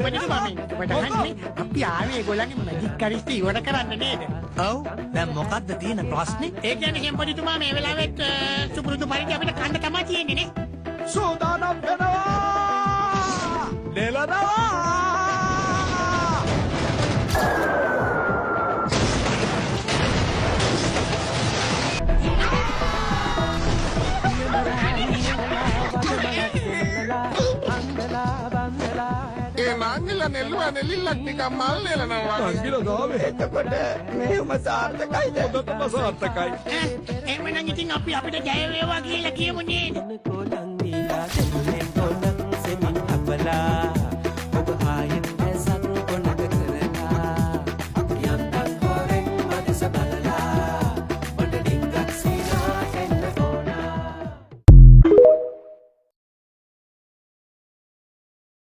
සෙන්පතිතුමා මේ අපි ආවේ ඒගොල්ලන්ගේ මැජික් කරිස්ටි ඉවර කරන්න නේද? ඔව්. දැන් මොකද්ද තියෙන ප්‍රශ්නේ? ඒ කියන්නේ සෙන්පතිතුමා මේ වෙලාවෙත් සුපුරුදු පරිදි අපිට කන්න තමයි තියෙන්නේ නේ. සූදානම් වෙනවා! නෙලනවා! Angela Nelua Nelilla ටිකක් මල් නෙලනවා. අංගිලා ගාවේ. එතකොට මේවම සාර්ථකයිද? හොඳටම සාර්ථකයි. එහෙනම් ඉතින් අපි අපිට ජය වේවා කියලා කියමු නේද?